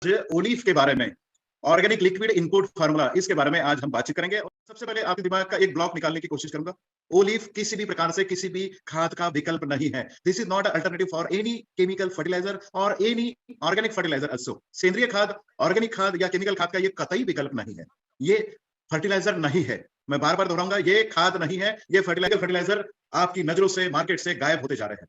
ओलीफ के बारे में, ऑर्गेनिक लिक्विड इनपुट फार्मूला, इसके बारे में आज हम बातचीत करेंगे। और सबसे पहले आपके दिमाग का एक ब्लॉक निकालने की कोशिश करूंगा। ओलीफ किसी भी प्रकार से किसी भी खाद का विकल्प नहीं है। This is not alternative for any chemical fertiliser और एनी ऑर्गेनिक फर्टिलाइजर ऑल्सो। सेंद्रीय खाद, ऑर्गेनिक खाद या केमिकल खाद का ये कतई विकल्प नहीं है। ये फर्टिलाइजर नहीं है। मैं बार बार दोहराऊंगा, ये खाद नहीं है, ये फर्टिलाइजर आपकी नजरों से, मार्केट से गायब होते जा रहे हैं।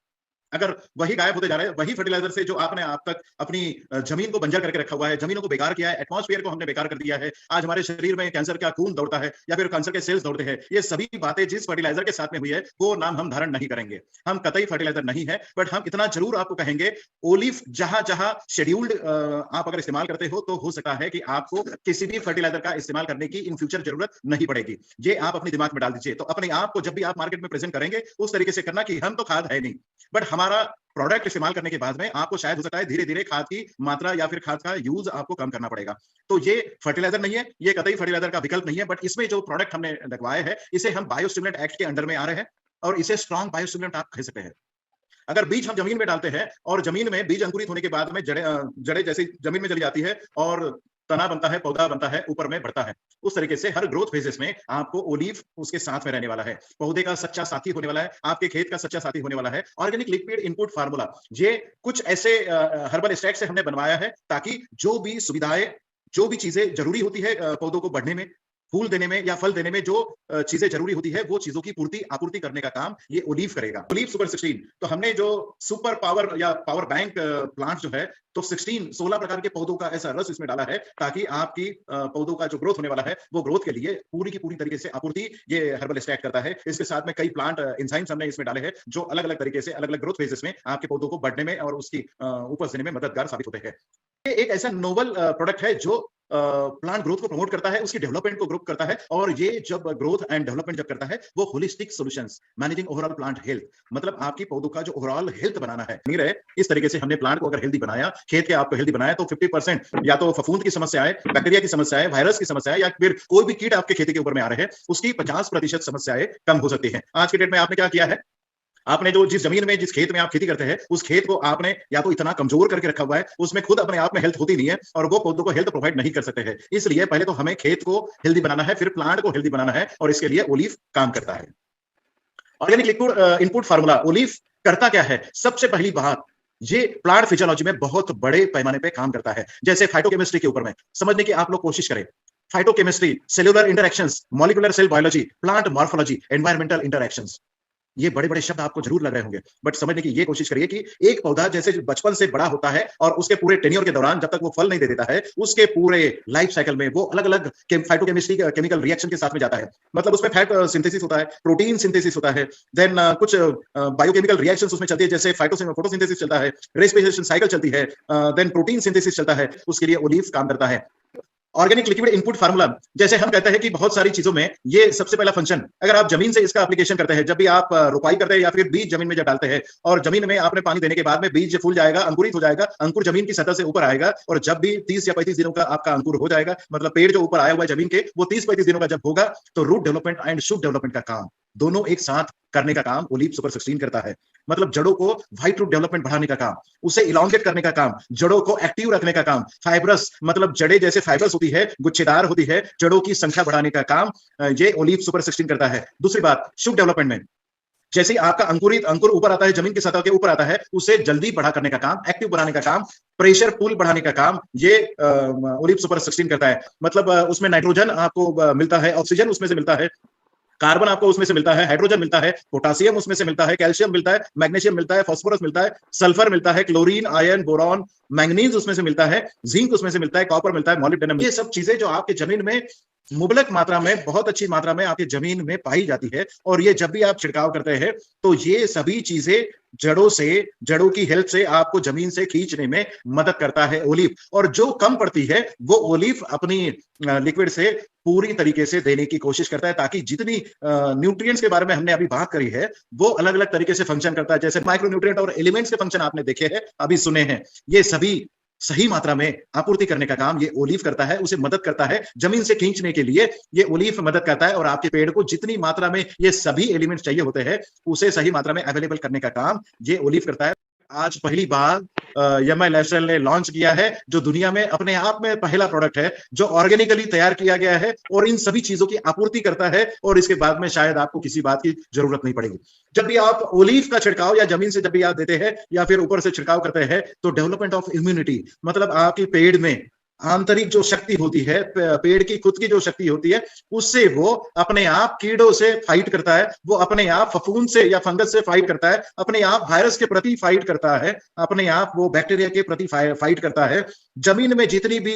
अगर वही गायब होते जा रहे हैं, वही फर्टिलाइजर से जो आपने आप तक अपनी जमीन को बंजर करके रखा हुआ है, जमीनों को बेकार किया है, एटमॉस्फेयर को हमने बेकार कर दिया है, आज हमारे शरीर में कैंसर का खून दौड़ता है या फिर कैंसर के सेल्स दौड़ते हैं, ये सभी बातें जिस फर्टिलाइजर के साथ में हुई है वो नाम हम धारण नहीं करेंगे। हम कतई फर्टिलाइजर नहीं है, बट हम इतना जरूर आपको कहेंगे, ओलिफ जहां जहां शेड्यूल्ड आप अगर इस्तेमाल करते हो तो हो सकता है कि आपको किसी भी फर्टिलाइजर का इस्तेमाल करने की इन फ्यूचर जरूरत नहीं पड़ेगी। ये आप अपने दिमाग में डाल दीजिए। तो अपने आप को जब भी आप मार्केट में प्रेजेंट करेंगे उस तरीके से करना कि हम तो खाद है नहीं, बट हमारा प्रोडक्ट इस्तेमाल करने के बाद में आपको शायद हो सकता है धीरे धीरे खाद की मात्रा या फिर खाद का यूज आपको कम करना पड़ेगा। तो ये फर्टिलाइजर नहीं है, ये कतई फर्टिलाइजर का विकल्प नहीं है, बट इसमें जो प्रोडक्ट हमने लगवाया है इसे हम बायोस्टिमुलेंट एक्ट के अंडर में आ रहे हैं और इसे स्ट्रॉन्ग बायोस्टिमुलेंट आप कह सकते हैं। अगर बीज हम जमीन में डालते हैं और जमीन में बीज अंकुरित होने के बाद में जड़े जैसे जमीन में चली जाती है और तना बनता है, पौधा बनता है, ऊपर में बढ़ता है, उस तरीके से हर ग्रोथ फेजेस में आपको ओलीफ उसके साथ में रहने वाला है, पौधे का सच्चा साथी होने वाला है, आपके खेत का सच्चा साथी होने वाला है। ऑर्गेनिक लिक्विड इनपुट फार्मूला, ये कुछ ऐसे हर्बल एक्सट्रैक्ट से हमने बनवाया है ताकि जो भी सुविधाएं, जो भी चीजें जरूरी होती है पौधों को बढ़ने में, फूल देने में या फल देने में, जो चीजें जरूरी होती है वो चीजों की पूर्ति आपूर्ति करने का काम ये ओलीफ करेगा। ओलीफ सुपर 16, तो हमने जो सुपर पावर या पावर बैंक प्लांट जो है, तो 16 प्रकार के पौधों का ऐसा रस इसमें डाला है ताकि आपकी पौधों का जो ग्रोथ होने वाला है वो ग्रोथ के लिए पूरी की पूरी तरीके से आपूर्ति ये हर्बल एक्सट्रैक्ट करता है। इसके साथ में कई प्लांट एंजाइम्स हमने इसमें डाले हैं जो अलग अलग तरीके से अलग अलग ग्रोथ फेजेस में आपके पौधों को बढ़ने में और उसकी उपज देने में मददगार साबित होते हैं। ये एक ऐसा नोवल प्रोडक्ट है जो प्लांट ग्रोथ को प्रमोट करता है, उसकी डेवलपमेंट को ग्रोथ करता है, और ये जब ग्रोथ एंड डेवलपमेंट जब करता है वो holistic solutions managing overall plant health, मतलब आपकी पौधों का जो ओवरऑल हेल्थ बनाना है नहीं रहे, इस तरीके से हमने प्लांट को अगर हेल्दी बनाया, खेत के आपको हेल्दी बनाया, तो 50% या तो फफूंद की समस्या है, बैक्टीरिया की समस्या है, वायरस की समस्या है, या फिर कोई भी कीट आपके खेती के ऊपर में आ रहे हैं उसकी 50% समस्याएं कम हो सकती है। आज के डेट में आपने क्या किया है, आपने जो जिस जमीन में जिस खेत में आप खेती करते हैं उस खेत को आपने या तो इतना कमजोर करके रखा हुआ है, उसमें खुद अपने आप में हेल्थ होती नहीं है और वो पौधों को हेल्थ प्रोवाइड नहीं कर सकते हैं। इसलिए पहले तो हमें खेत को हेल्दी बनाना है, फिर प्लांट को हेल्दी बनाना है, और इसके लिए ओलीफ काम करता है। ऑर्गेनिक लिक्विड इनपुट फार्मूला, ओलीफ करता क्या है? सबसे पहली बात, ये प्लांट फिजियोलॉजी में बहुत बड़े पैमाने पे काम करता है। जैसे फाइटोकेमिस्ट्री के ऊपर में समझने की आप लोग कोशिश करें, phytochemistry, cellular interactions, molecular cell biology, plant morphology, environmental interactions, ये बड़े बड़े शब्द आपको जरूर लग रहे होंगे, बट समझने की ये कोशिश करिए कि एक पौधा जैसे बचपन से बड़ा होता है और उसके पूरे टेन्योर के दौरान जब तक वो फल नहीं दे देता है, उसके पूरे लाइफ साइकिल में वो अलग अलग फाइटोकेमिस्ट्री केमिकल रिएक्शन के साथ में जाता है। मतलब उसमें फैट सिंथेसिस होता है, प्रोटीन सिंथेसिस होता है, देन कुछ बायोकेमिकल रिएक्शंस उसमें चलती है, जैसे फोटोसिंथेसिस चलता है, रेस्पिरेशन साइकिल चलती है, देन प्रोटीन सिंथेसिस चलता है, उसके लिए ओलीफ काम करता है। ऑर्गेनिक लिक्विड इनपुट फार्मूला, जैसे हम कहते हैं कि बहुत सारी चीजों में ये सबसे पहला फंक्शन, अगर आप जमीन से इसका एप्लीकेशन करते हैं, जब भी आप रोपाई करते हैं या फिर बीज जमीन में जब डालते हैं और जमीन में आपने पानी देने के बाद में बीज फूल जाएगा, अंकुरित हो जाएगा, अंकुर जमीन की सतह से ऊपर आएगा, और जब भी 30 या 35 दिनों का आपका अंकुर हो जाएगा, मतलब पेड़ जो ऊपर आया हुआ है जमीन के, वो 30-35 दिनों का जब होगा, तो root development and shoot development का काम दोनों एक साथ करने का काम ओलीफ सुपर 16 करता है। मतलब जड़ों को व्हाइट रूट डेवलपमेंट बढ़ाने का काम, उसे इलांगेट करने का काम, जड़ों को एक्टिव रखने का काम, फाइब्रस, मतलब जड़ें जैसे फाइब्रस होती है, गुच्छेदार होती है, जड़ों की संख्या बढ़ाने का काम ये ओलीफ सुपर 16 करता है। दूसरी बात, शूट डेवलपमेंट में जैसे ही आपका अंकुर ऊपर आता है, जमीन की सतह के ऊपर आता है, उसे जल्दी बढ़ा करने का काम, एक्टिव बनाने का काम, प्रेशर पुल बढ़ाने का काम ये ओलीफ सुपर 16 करता है। मतलब उसमें नाइट्रोजन आपको मिलता है, ऑक्सीजन उसमें से मिलता है, कार्बन आपको उसमें से मिलता है, हाइड्रोजन मिलता है, पोटासियम उसमें से मिलता है, कैल्शियम मिलता है, मैग्नीशियम मिलता है, फास्फोरस मिलता है, सल्फर मिलता है, क्लोरीन, आयरन, बोरॉन, मैंगनीज उसमें से मिलता है, जिंक उसमें से मिलता है, कॉपर मिलता है, मॉलिब्डेनम, ये सब चीजें जो आपके जमीन में मुबलक मात्रा में, बहुत अच्छी मात्रा में आपकी जमीन में पाई जाती है, और ये जब भी आप छिड़काव करते हैं तो ये सभी चीजें जड़ों से, जड़ों की हेल्थ से आपको जमीन से खींचने में मदद करता है ओलीफ। और जो कम पड़ती है वो ओलीफ अपनी लिक्विड से पूरी तरीके से देने की कोशिश करता है, ताकि जितनी न्यूट्रिएंट्स के बारे में हमने अभी बात करी है वो अलग अलग तरीके से फंक्शन करता है। जैसे माइक्रो न्यूट्रिएंट और एलिमेंट्स के फंक्शन आपने देखे हैं, अभी सुने हैं, ये सभी सही मात्रा में आपूर्ति करने का काम ये ओलीफ करता है, उसे मदद करता है जमीन से खींचने के लिए, ये ओलीफ मदद करता है, और आपके पेड़ को जितनी मात्रा में ये सभी एलिमेंट्स चाहिए होते हैं उसे सही मात्रा में अवेलेबल करने का काम ये ओलीफ करता है। आज पहली बार यमाई लाइफस्टाइल ने लॉन्च किया है, जो दुनिया में अपने आप में पहला प्रोडक्ट है जो ऑर्गेनिकली तैयार किया गया है और इन सभी चीजों की आपूर्ति करता है, और इसके बाद में शायद आपको किसी बात की जरूरत नहीं पड़ेगी। जब भी आप ओलीव का छिड़काव या जमीन से जब भी आप देते हैं या फिर ऊपर से छिड़काव करते हैं, तो डेवलपमेंट ऑफ इम्यूनिटी, मतलब आपकी पेड़ में आंतरिक जो शक्ति होती है, पेड़ की खुद की जो शक्ति होती है, उससे वो अपने आप कीड़ों से फाइट करता है, वो अपने आप फफूंद से या फंगस से फाइट करता है, अपने आप वायरस के प्रति फाइट करता है, अपने आप वो बैक्टीरिया के प्रति फाइट करता है। जमीन में जितनी भी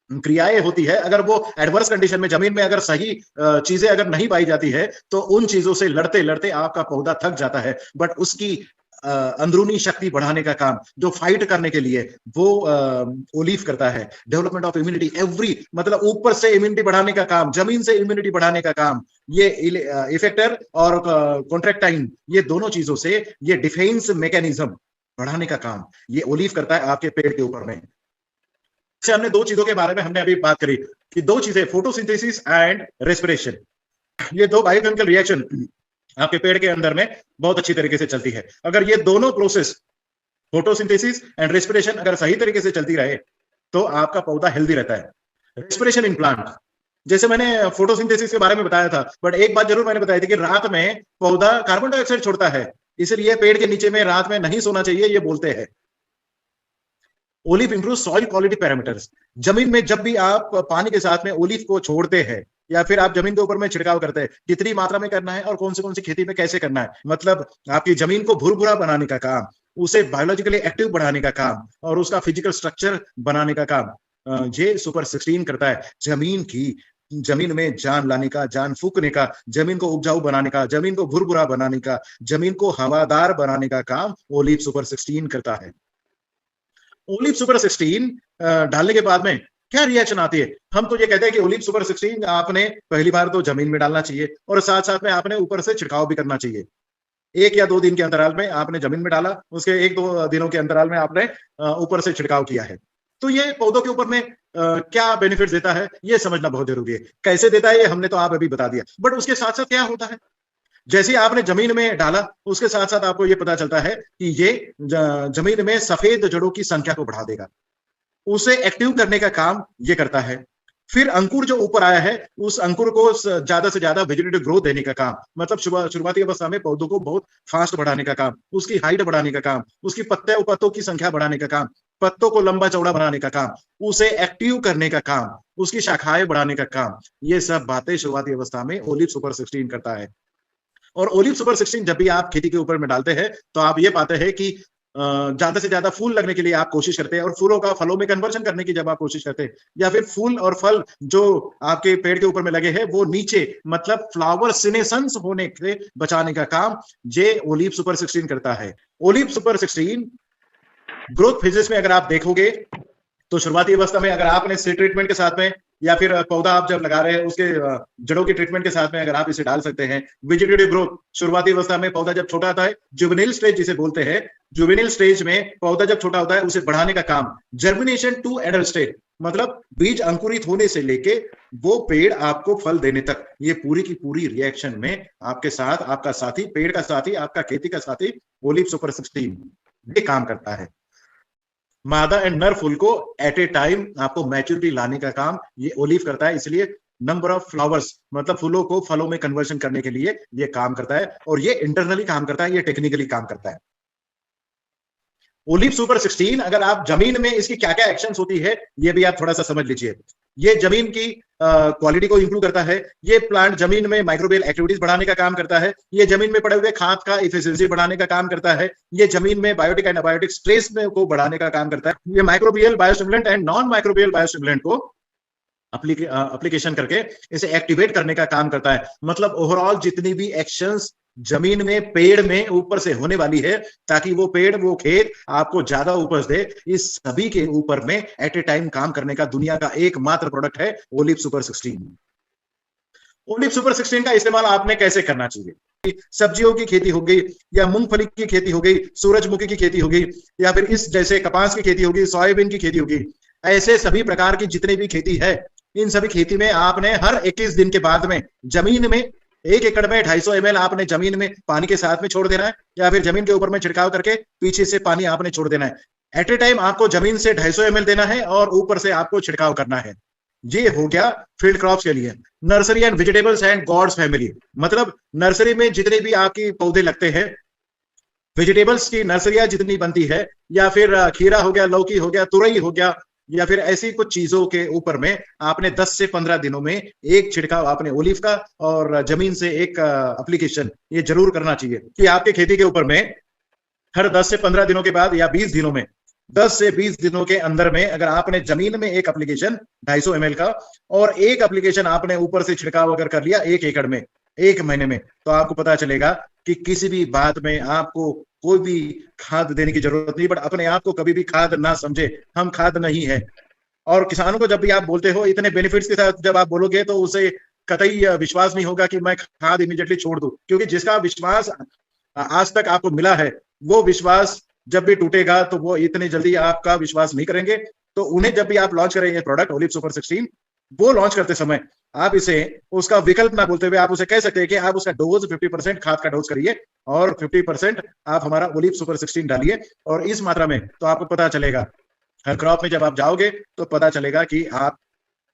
क्रियाएं होती है, अगर वो एडवर्स कंडीशन में जमीन में अगर सही चीजें अगर नहीं पाई जाती है, तो उन चीजों से लड़ते लड़ते आपका पौधा थक जाता है। बट उसकी अंदरूनी शक्ति बढ़ाने का काम, जो फाइट करने के लिए वो ओलीव करता है। डेवलपमेंट ऑफ इम्यूनिटी, एवरी मतलब ऊपर से इम्यूनिटी बढ़ाने का काम, जमीन से इम्यूनिटी बढ़ाने का काम, ये इफेक्टर और कॉन्ट्रैक्टाइन, ये दोनों चीजों से ये डिफेंस मैकेनिज्म बढ़ाने का काम ये ओलीव करता है आपके पेड़ के ऊपर में। से हमने दो चीजों के बारे में हमने अभी बात करी कि दो चीजें, फोटोसिंथेसिस एंड रेस्पिरेशन, ये दो बायोकेमिकल रिएक्शन आपके पेड़ के अंदर में बहुत अच्छी तरीके से चलती है। अगर ये दोनों प्रोसेस, फोटोसिंथेसिस एंड रेस्पिरेशन, अगर सही तरीके से चलती रहे तो आपका पौधा हेल्दी रहता है। रेस्पिरेशन इन प्लांट, जैसे मैंने फोटोसिंथेसिस के बारे में बताया था, बट एक बात जरूर मैंने बताई थी कि रात में पौधा कार्बन डाइऑक्साइड छोड़ता है, इसलिए पेड़ के नीचे में रात में नहीं सोना चाहिए, ये बोलते हैं। Olive improve soil quality parameters, जमीन में जब भी आप पानी के साथ में ओलिव को छोड़ते हैं या फिर आप जमीन के ऊपर में छिड़काव करते हैं, कितनी मात्रा में करना है और कौन सी खेती में कैसे करना है, मतलब आपकी जमीन को भुरभुरा बनाने का काम, उसे बायोलॉजिकली एक्टिव बढ़ाने का काम और उसका फिजिकल स्ट्रक्चर बनाने का काम ये सुपर 16 करता है। जमीन में जान लाने का, जान फूकने का, जमीन को उपजाऊ बनाने का, जमीन को भुरभुरा बनाने का, जमीन को हवादार बनाने का काम ओलिव सुपर 16 करता है। ओलिव सुपर 16 डालने के बाद में क्या रिएक्शन आती है? हम तो ये कहते हैं कि ओलिव सुपर 16 आपने पहली बार तो जमीन में डालना चाहिए और साथ साथ में आपने ऊपर से छिड़काव भी करना चाहिए। 1 या 2 दिन के अंतराल में आपने जमीन में डाला, उसके 1-2 दिनों के अंतराल में आपने ऊपर से छिड़काव किया है। तो ये पौधों के ऊपर में क्या बेनिफिट देता है, ये समझना बहुत जरूरी है। कैसे देता है ये हमने तो आप अभी बता दिया, बट उसके साथ साथ क्या होता है, जैसे आपने जमीन में डाला उसके साथ साथ आपको ये पता चलता है कि ये जमीन में सफेद जड़ों की संख्या को बढ़ा देगा, उसे एक्टिव करने का काम ये करता है। फिर अंकुर जो ऊपर आया है, उस अंकुर को ज्यादा से ज्यादा वेजिटेटिव ग्रोथ देने का काम, मतलब शुरुआती अवस्था में पौधों को बहुत फास्ट बढ़ाने का काम, उसकी हाइट बढ़ाने का काम, उसकी पत्तों की संख्या बढ़ाने का काम, पत्तों को लंबा चौड़ा बनाने का काम, उसे एक्टिव करने का काम, उसकी शाखाएं बढ़ाने का काम, ये सब बातें शुरुआती अवस्था में ओलिव सुपर 16 करता है। और ओलिव सुपर 16 जब भी आप खेती के ऊपर में डालते हैं तो आप ये पाते हैं कि ज्यादा से ज्यादा फूल लगने के लिए आप कोशिश करते हैं और फूलों का फलों में कन्वर्जन करने की जब आप कोशिश करते हैं, या फिर फूल और फल जो आपके पेड़ के ऊपर में लगे हैं वो नीचे मतलब फ्लावर सिनेसेंस होने से बचाने का काम ये ओलिव सुपर 16 करता है। ओलिव सुपर 16 ग्रोथ फेजेस में अगर आप देखोगे तो शुरुआती अवस्था में अगर आपने सीड ट्रीटमेंट के साथ में या फिर पौधा आप जब लगा रहे हैं उसके जड़ों के ट्रीटमेंट के साथ में अगर आप इसे डाल सकते हैं। वेजिटेटिव ग्रोथ, शुरुआती अवस्था में पौधा जब छोटा आता है, जुवेनिल स्टेज जिसे बोलते हैं, जुवेनिल स्टेज में पौधा जब छोटा होता है उसे बढ़ाने का काम। जर्मिनेशन टू एडल्ट स्टेज, मतलब बीज अंकुरित होने से लेके वो पेड़ आपको फल देने तक, ये पूरी की पूरी रिएक्शन में आपके साथ आपका साथी, पेड़ का साथी, आपका खेती का साथी ओलिव सुपर 16 ये काम करता है। मादा एंड नर फूल को एट ए टाइम आपको मैच्योरिटी लाने का काम ये ओलिव करता है, इसलिए नंबर ऑफ फ्लावर्स मतलब फूलों को फलों में कन्वर्शन करने के लिए ये काम करता है, और ये इंटरनली काम करता है, ये टेक्निकली काम करता है। ओलिव सुपर 16 अगर आप जमीन में इसकी क्या क्या एक्शंस होती है ये भी आप थोड़ा सा समझ लीजिए। ये जमीन की क्वालिटी को इंप्रूव करता है, ये प्लांट जमीन में माइक्रोबियल एक्टिविटीज बढ़ाने का काम करता है, ये जमीन में पड़े हुए खाद का इफिशिएंसी बढ़ाने का काम करता है, ये जमीन में बायोटिक एंड एबायोटिक स्ट्रेस में को बढ़ाने का काम करता है, ये microbial biostimulant and non microbial biostimulant को एप्लीकेशन करके इसे एक्टिवेट करने का काम करता है। मतलब ओवरऑल जितनी भी एक्शंस जमीन में पेड़ में ऊपर से होने वाली है ताकि वो पेड़ वो खेत आपको ज्यादा उपज दे, इस सभी के ऊपर में एट ए टाइम काम करने का दुनिया का एकमात्र प्रोडक्ट है ओलिव सुपर 16। ओलिव सुपर 16 का इस्तेमाल आपने कैसे करना चाहिए? सब्जियों की खेती हो गई या मूंगफली की खेती हो गई, सूरजमुखी की खेती हो गई, या फिर इस जैसे कपास की खेती होगी, सोयाबीन की खेती होगी, ऐसे सभी प्रकार की जितनी भी खेती है इन सभी खेती में आपने हर 21 दिन के बाद में जमीन में 1 एकड़ में 250 ml आपने जमीन में पानी के साथ में छोड़ देना है, या फिर जमीन के ऊपर में छिड़काव करके पीछे से पानी आपने छोड़ देना है। एट ए टाइम आपको जमीन से 250 ml देना है और ऊपर से आपको छिड़काव करना है। ये हो गया फील्ड क्रॉप्स के लिए। Nursery and vegetables and gourds family, मतलब नर्सरी में जितने भी आपकी पौधे लगते हैं, वेजिटेबल्स की नर्सरियां जितनी बनती है, या फिर खीरा हो गया, लौकी हो गया, तुरई हो गया, या फिर ऐसी कुछ चीजों के ऊपर में आपने 10 से 15 दिनों में एक छिड़काव आपने ओलिव का और जमीन से एक एप्लीकेशन ये जरूर करना चाहिए कि आपके खेती के ऊपर में हर 10 से 15 दिनों के बाद या 20 दिनों में, 10 से 20 दिनों के अंदर में अगर आपने जमीन में एक एप्लीकेशन 250 ml का और एक एप्लीकेशन आपने ऊपर से छिड़काव अगर कर लिया 1 एकड़ में 1 महीने में, तो आपको पता चलेगा कि किसी भी बात में आपको कोई भी खाद देने की जरूरत नहीं। बट अपने आप को कभी भी खाद ना समझे, हम खाद नहीं है। और किसानों को जब भी आप बोलते हो इतने बेनिफिट्स के साथ जब आप बोलोगे तो उसे कतई विश्वास नहीं होगा कि मैं खाद इमीडिएटली छोड़ दूं, क्योंकि जिसका विश्वास आज तक आपको मिला है वो विश्वास जब भी टूटेगा तो वो इतनी जल्दी आपका विश्वास नहीं करेंगे। तो उन्हें जब भी आप लॉन्च करेंगे प्रोडक्ट ओलिव सुपर 16, वो लॉन्च करते समय आप इसे उसका विकल्प ना बोलते हुए आप उसे कह सकते हैं कि आप उसका डोज 50% खाद का डोज करिए और 50% आप हमारा ओलिव सुपर 16 डालिए, और इस मात्रा में तो आपको पता चलेगा हर क्रॉप में जब आप जाओगे तो पता चलेगा कि आप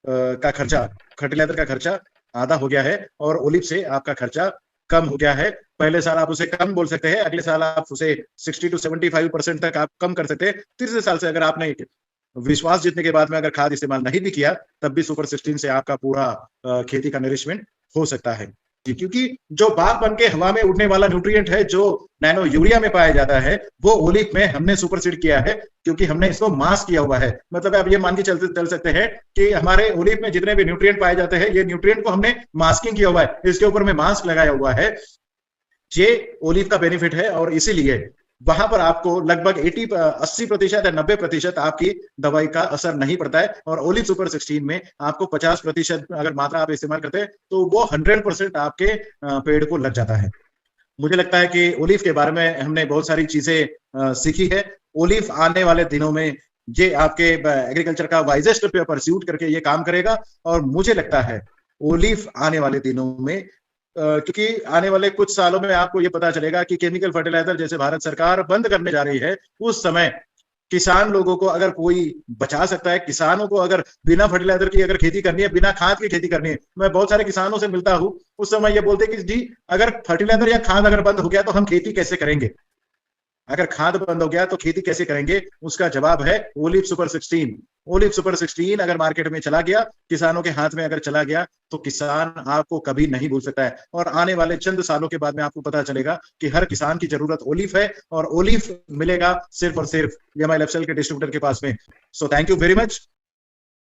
का खर्चा, फर्टिलाइजर का खर्चा आधा हो गया है और ओलिव से आपका खर्चा कम हो गया है। पहले साल आप उसे कम बोल सकते हैं, अगले साल आप उसे 60 to 75% तक आप कम कर सकते हैं। तीसरे साल से अगर आपने विश्वास जीतने के बाद में अगर खाद इस्तेमाल नहीं भी किया तब भी सुपर 16 से आपका पूरा खेती का नरिशमेंट हो सकता है। क्योंकि जो बाग बन के हवा में उड़ने वाला न्यूट्रिएंट है जो नैनो यूरिया में पाया जाता है वो ओलिव में हमने सुपरसीड किया है, क्योंकि हमने इसको मास्क किया हुआ है। मतलब आप ये मान के चल सकते हैं कि हमारे ओलिव में जितने भी न्यूट्रिएंट पाए जाते हैं ये न्यूट्रिएंट को हमने मास्किंग किया हुआ है, इसके ऊपर में मास्क लगाया हुआ है। ये ओलिव का बेनिफिट है और इसीलिए वहां पर आपको लगभग 80% या 90% आपकी दवाई का असर नहीं पड़ता है, और ओलिव सुपर 16 में आपको 50% अगर मात्रा आप इस्तेमाल करते हैं तो वो 100% आपके पेड़ को लग जाता है। मुझे लगता है कि ओलिव के बारे में हमने बहुत सारी चीजें सीखी है। ओलिव आने वाले दिनों में ये आपके एग्रीकल्चर का वाइजेस्ट परस्यूट करके ये काम करेगा, और मुझे लगता है ओलिव आने वाले दिनों में क्योंकि आने वाले कुछ सालों में आपको ये पता चलेगा कि केमिकल फर्टिलाइजर जैसे भारत सरकार बंद करने जा रही है, उस समय किसान लोगों को अगर कोई बचा सकता है, किसानों को अगर बिना फर्टिलाइजर की अगर खेती करनी है, बिना खाद की खेती करनी है, मैं बहुत सारे किसानों से मिलता हूं, उस समय ये बोलते कि जी अगर फर्टिलाइजर या खाद अगर बंद हो गया तो हम खेती कैसे करेंगे, अगर खाद बंद हो गया तो खेती कैसे करेंगे। उसका जवाब है ओलिव सुपर 16। ओलिव सुपर 16 अगर मार्केट में चला गया, किसानों के हाथ में अगर चला गया, तो किसान आपको कभी नहीं भूल सकता है। और आने वाले चंद सालों के बाद में आपको पता चलेगा कि हर किसान की जरूरत ओलिव है, और ओलिव मिलेगा सिर्फ और सिर्फ एमआई लाइफस्टाइल के डिस्ट्रीब्यूटर के पास में। So thank you very much.